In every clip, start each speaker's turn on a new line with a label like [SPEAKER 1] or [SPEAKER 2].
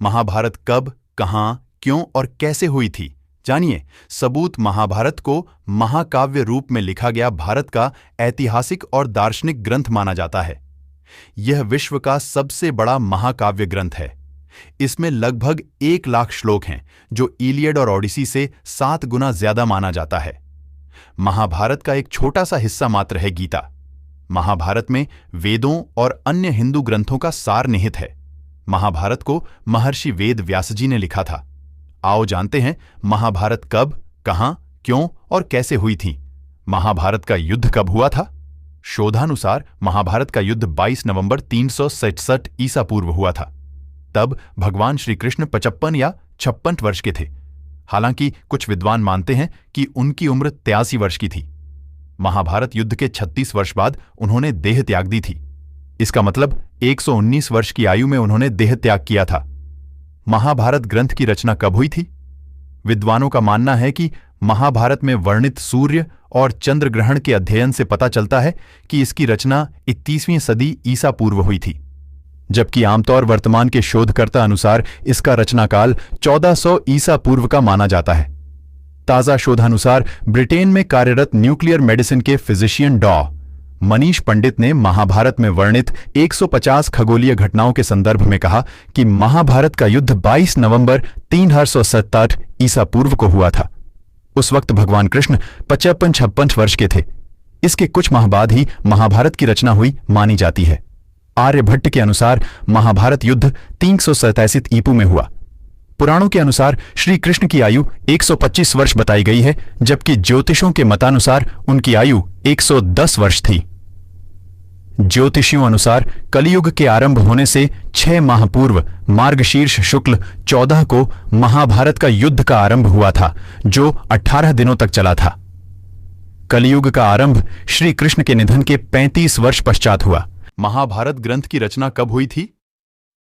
[SPEAKER 1] महाभारत कब, कहां, क्यों और कैसे हुई थी, जानिए सबूत। महाभारत को महाकाव्य रूप में लिखा गया भारत का ऐतिहासिक और दार्शनिक ग्रंथ माना जाता है। यह विश्व का सबसे बड़ा महाकाव्य ग्रंथ है। इसमें लगभग 1 लाख श्लोक हैं, जो इलियड और ओडिसी से 7 गुना ज्यादा माना जाता है। महाभारत का एक छोटा सा हिस्सा मात्र है गीता। महाभारत में वेदों और अन्य हिंदू ग्रंथों का सार निहित है। महाभारत को महर्षि वेद व्यास जी ने लिखा था। आओ जानते हैं महाभारत कब, कहां, क्यों और कैसे हुई थी। महाभारत का युद्ध कब हुआ था? शोधानुसार महाभारत का युद्ध 22 नवंबर 367 ईसा पूर्व हुआ था। तब भगवान श्री कृष्ण 55 या 56 वर्ष के थे। हालांकि कुछ विद्वान मानते हैं कि उनकी उम्र 83 वर्ष की थी। महाभारत युद्ध के 36 वर्ष बाद उन्होंने देह त्याग दी थी। इसका मतलब 119 वर्ष की आयु में उन्होंने देह त्याग किया था। महाभारत ग्रंथ की रचना कब हुई थी? विद्वानों का मानना है कि महाभारत में वर्णित सूर्य और चंद्र ग्रहण के अध्ययन से पता चलता है कि इसकी रचना 21वीं सदी ईसा पूर्व हुई थी, जबकि आमतौर वर्तमान के शोधकर्ता अनुसार इसका रचनाकाल 1400 ईसा पूर्व का माना जाता है। ताजा शोधानुसार ब्रिटेन में कार्यरत न्यूक्लियर मेडिसिन के फिजिशियन डॉ मनीष पंडित ने महाभारत में वर्णित 150 खगोलीय घटनाओं के संदर्भ में कहा कि महाभारत का युद्ध 22 नवंबर 367 ईसा पूर्व को हुआ था। उस वक्त भगवान कृष्ण 55-56 वर्ष के थे। इसके कुछ माह बाद ही महाभारत की रचना हुई मानी जाती है। आर्यभट्ट के अनुसार महाभारत युद्ध 387 ईपू में हुआ। पुराणों के अनुसार श्री कृष्ण की आयु 125 वर्ष बताई गई है, जबकि ज्योतिषों के मतानुसार उनकी आयु 110 वर्ष थी। ज्योतिषियों अनुसार कलियुग के आरंभ होने से 6 माह पूर्व मार्गशीर्ष शुक्ल 14 को महाभारत का युद्ध का आरंभ हुआ था, जो 18 दिनों तक चला था। कलियुग का आरंभ श्री कृष्ण के निधन के 35 वर्ष पश्चात हुआ। महाभारत ग्रंथ की रचना कब हुई थी?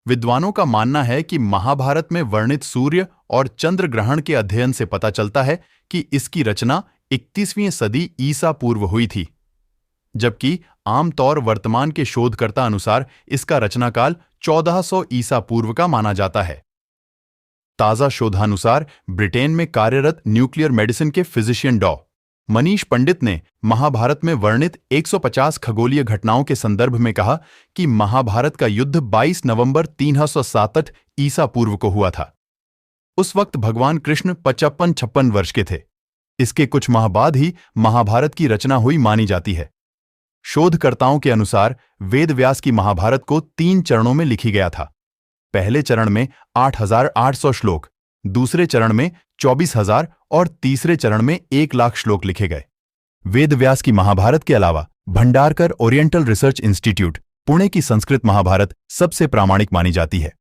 [SPEAKER 1] विद्वानों का मानना है कि महाभारत में वर्णित सूर्य और चंद्र ग्रहण के अध्ययन से पता चलता है कि इसकी रचना 21वीं सदी ईसा पूर्व हुई थी, जबकि आमतौर वर्तमान के शोधकर्ता अनुसार इसका रचनाकाल 1400 ईसा पूर्व का माना जाता है। ताजा शोधानुसार ब्रिटेन में कार्यरत न्यूक्लियर मेडिसिन के फिजिशियन डॉ मनीष पंडित ने महाभारत में वर्णित 150 खगोलीय घटनाओं के संदर्भ में कहा कि महाभारत का युद्ध 22 नवंबर 367 ईसा पूर्व को हुआ था। उस वक्त भगवान कृष्ण 55-56 वर्ष के थे। इसके कुछ माह बाद ही महाभारत की रचना हुई मानी जाती है। शोधकर्ताओं के अनुसार वेद व्यास की महाभारत को 3 चरणों में लिखी गया था। पहले चरण में 8800 श्लोक, दूसरे चरण में 24,000 और तीसरे चरण में 1 लाख श्लोक लिखे गए। वेद व्यास की महाभारत के अलावा Bhandarkar oriental research institute, Pune की संस्कृत महाभारत सबसे प्रामाणिक मानी जाती है।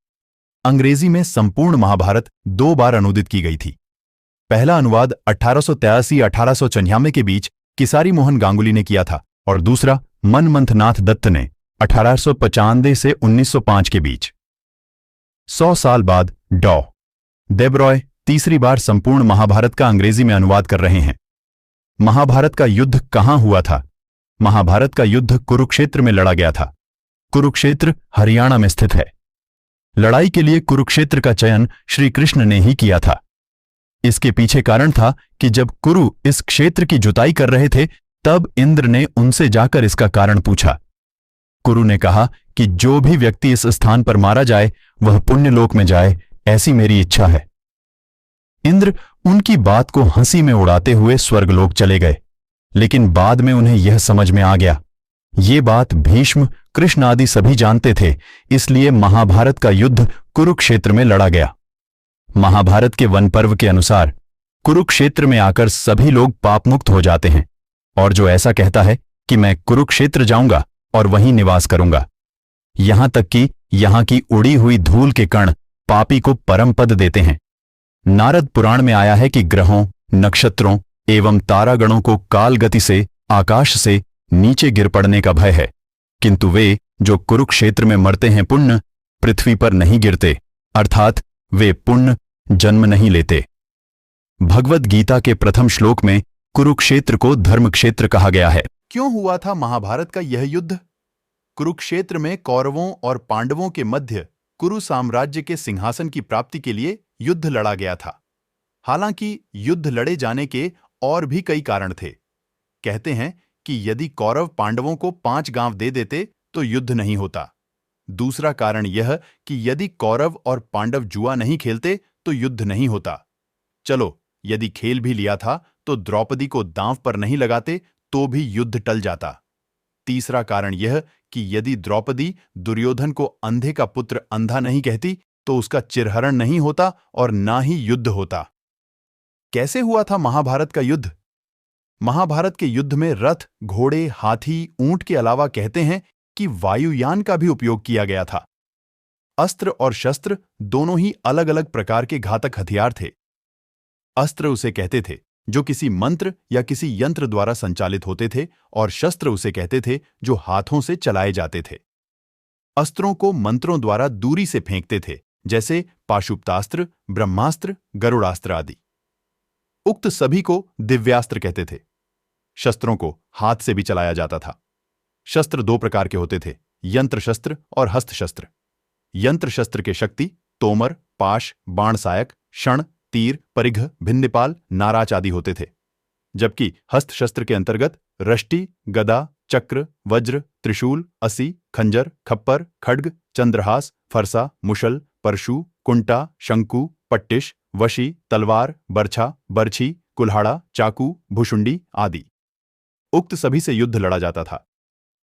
[SPEAKER 1] अंग्रेजी में संपूर्ण महाभारत 2 बार अनुदित की गई थी। पहला अनुवाद 1883-1894 के बीच किसारी मोहन गांगुली ने किया था और दूसरा मनमंथनाथ दत्त ने 1895 से 1905 के बीच। 100 साल बाद डॉ देबरॉय तीसरी बार संपूर्ण महाभारत का अंग्रेजी में अनुवाद कर रहे हैं। महाभारत का युद्ध कहां हुआ था? महाभारत का युद्ध कुरुक्षेत्र में लड़ा गया था। कुरुक्षेत्र हरियाणा में स्थित है। लड़ाई के लिए कुरुक्षेत्र का चयन श्री कृष्ण ने ही किया था। इसके पीछे कारण था कि जब कुरु इस क्षेत्र की जुताई कर रहे थे, तब इंद्र ने उनसे जाकर इसका कारण पूछा। कुरु ने कहा कि जो भी व्यक्ति इस स्थान पर मारा जाए वह पुण्यलोक में जाए, ऐसी मेरी इच्छा है। इंद्र उनकी बात को हंसी में उड़ाते हुए स्वर्गलोक चले गए, लेकिन बाद में उन्हें यह समझ में आ गया। ये बात भीष्म, कृष्ण आदि सभी जानते थे, इसलिए महाभारत का युद्ध कुरुक्षेत्र में लड़ा गया। महाभारत के वन पर्व के अनुसार कुरुक्षेत्र में आकर सभी लोग पापमुक्त हो जाते हैं, और जो ऐसा कहता है कि मैं कुरुक्षेत्र जाऊंगा और वहीं निवास करूंगा, यहां तक कि यहां की उड़ी हुई धूल के कण पापी को परम पद देते हैं। नारद पुराण में आया है कि ग्रहों, नक्षत्रों एवं तारागणों को काल गति से आकाश से नीचे गिर पड़ने का भय है, किंतु वे जो कुरुक्षेत्र में मरते हैं पुण्य पृथ्वी पर नहीं गिरते, अर्थात वे पुण्य जन्म नहीं लेते। भगवद गीता के प्रथम श्लोक में कुरुक्षेत्र को धर्मक्षेत्र कहा गया है। क्यों हुआ था महाभारत का यह युद्ध? कुरुक्षेत्र में कौरवों और पांडवों के मध्य कुरु साम्राज्य के सिंहासन की प्राप्ति के लिए युद्ध लड़ा गया था। हालांकि युद्ध लड़े जाने के और भी कई कारण थे। कहते हैं कि यदि कौरव पांडवों को 5 गांव दे देते तो युद्ध नहीं होता। दूसरा कारण यह कि यदि कौरव और पांडव जुआ नहीं खेलते तो युद्ध नहीं होता। चलो, यदि खेल भी लिया था तो द्रौपदी को दांव पर नहीं लगाते तो भी युद्ध टल जाता। तीसरा कारण यह कि यदि द्रौपदी दुर्योधन को अंधे का पुत्र अंधा नहीं कहती तो उसका चिरहरण नहीं होता और ना ही युद्ध होता। कैसे हुआ था महाभारत का युद्ध? महाभारत के युद्ध में रथ, घोड़े, हाथी, ऊंट के अलावा कहते हैं कि वायुयान का भी उपयोग किया गया था। अस्त्र और शस्त्र दोनों ही अलग अलग प्रकार के घातक हथियार थे। अस्त्र उसे कहते थे जो किसी मंत्र या किसी यंत्र द्वारा संचालित होते थे, और शस्त्र उसे कहते थे जो हाथों से चलाए जाते थे। अस्त्रों को मंत्रों द्वारा दूरी से फेंकते थे, जैसे पाशुपतास्त्र, ब्रह्मास्त्र, गरुड़ास्त्र आदि। उक्त सभी को दिव्यास्त्र कहते थे। शस्त्रों को हाथ से भी चलाया जाता था। शस्त्र 2 प्रकार के होते थे, यंत्र शस्त्र और हस्त शस्त्र। यंत्र शस्त्र के शक्ति तोमर, पाश, बाण सायक, क्षण, तीर, परिघ, भिन्नपाल, नाराच आदि होते थे। जबकि हस्त शस्त्र के अंतर्गत रष्टि, गदा, चक्र, वज्र, त्रिशूल, असी, खंजर, खप्पर, खड्ग, चंद्रहास, फरसा, मुशल, परशु, कुंटा, शंकु, पट्टिश, वशी, तलवार, बर्छा, बर्छी, कुल्हाड़ा, चाकू, भुशुंडी आदि। उक्त सभी से युद्ध लड़ा जाता था।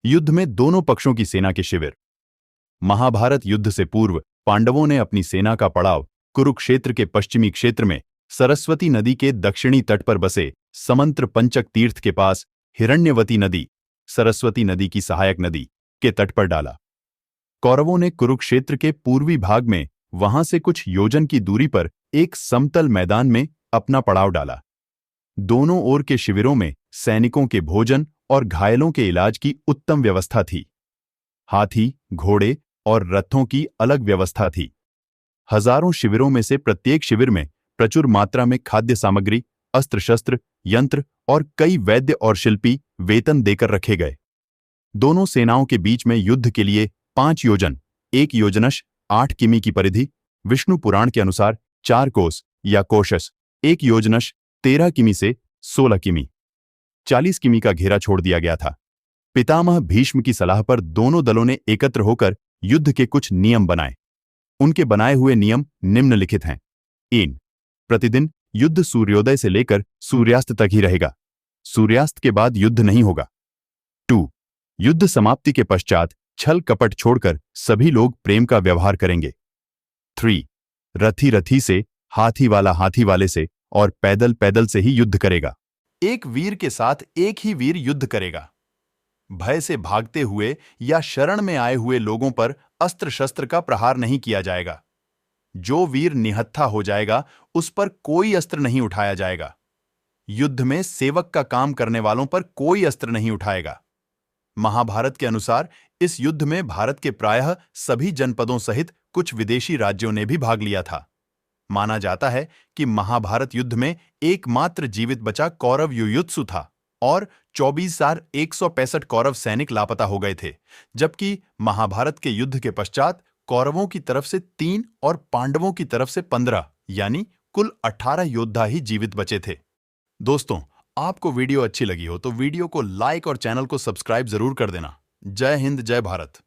[SPEAKER 1] युद्ध में दोनों पक्षों की सेना के शिविर। महाभारत युद्ध से पूर्व पांडवों ने अपनी सेना का पड़ाव कुरुक्षेत्र के पश्चिमी क्षेत्र में सरस्वती नदी के दक्षिणी तट पर बसे समंत्र पंचक तीर्थ के पास हिरण्यवती नदी, सरस्वती नदी की सहायक नदी, के तट पर डाला। कौरवों ने कुरुक्षेत्र के पूर्वी भाग में वहां से कुछ योजन की दूरी पर एक समतल मैदान में अपना पड़ाव डाला। दोनों ओर के शिविरों में सैनिकों के भोजन और घायलों के इलाज की उत्तम व्यवस्था थी। हाथी, घोड़े और रथों की अलग व्यवस्था थी। हजारों शिविरों में से प्रत्येक शिविर में प्रचुर मात्रा में खाद्य सामग्री, अस्त्र शस्त्र, यंत्र और कई वैद्य और शिल्पी वेतन देकर रखे गए। दोनों सेनाओं के बीच में युद्ध के लिए 5 योजन, 1 योजनश 8 किमी की परिधि, विष्णु पुराण के अनुसार 4 कोस या कोशस, 1 योजनश 13 किमी से 16 किमी, 40 किमी का घेरा छोड़ दिया गया था। पितामह भीष्म की सलाह पर दोनों दलों ने एकत्र होकर युद्ध के कुछ नियम बनाए। उनके बनाए हुए नियम निम्नलिखित हैं। 1. प्रतिदिन युद्ध सूर्योदय से लेकर सूर्यास्त तक ही रहेगा। सूर्यास्त के बाद युद्ध नहीं होगा। 2. युद्ध समाप्ति के पश्चात छल कपट छोड़कर सभी लोग प्रेम का व्यवहार करेंगे। 3. रथी रथी से, हाथी वाला हाथी वाले से और पैदल पैदल से ही युद्ध करेगा। एक वीर के साथ एक ही वीर युद्ध करेगा। भय से भागते हुए या शरण में आए हुए लोगों पर अस्त्र शस्त्र का प्रहार नहीं किया जाएगा। जो वीर निहत्था हो जाएगा उस पर कोई अस्त्र नहीं उठाया जाएगा। युद्ध में सेवक का काम करने वालों पर कोई अस्त्र नहीं उठाएगा। महाभारत के अनुसार इस युद्ध में भारत के प्रायः सभी जनपदों सहित कुछ विदेशी राज्यों ने भी भाग लिया था। माना जाता है कि महाभारत युद्ध में एकमात्र जीवित बचा कौरव युयुत्सु था और 24,165 कौरव सैनिक लापता हो गए थे, जबकि महाभारत के युद्ध के पश्चात कौरवों की तरफ से 3 और पांडवों की तरफ से 15 यानी कुल 18 योद्धा ही जीवित बचे थे। दोस्तों, आपको वीडियो अच्छी लगी हो तो वीडियो को लाइक और चैनल को सब्सक्राइब जरूर कर देना। जय हिंद, जय भारत।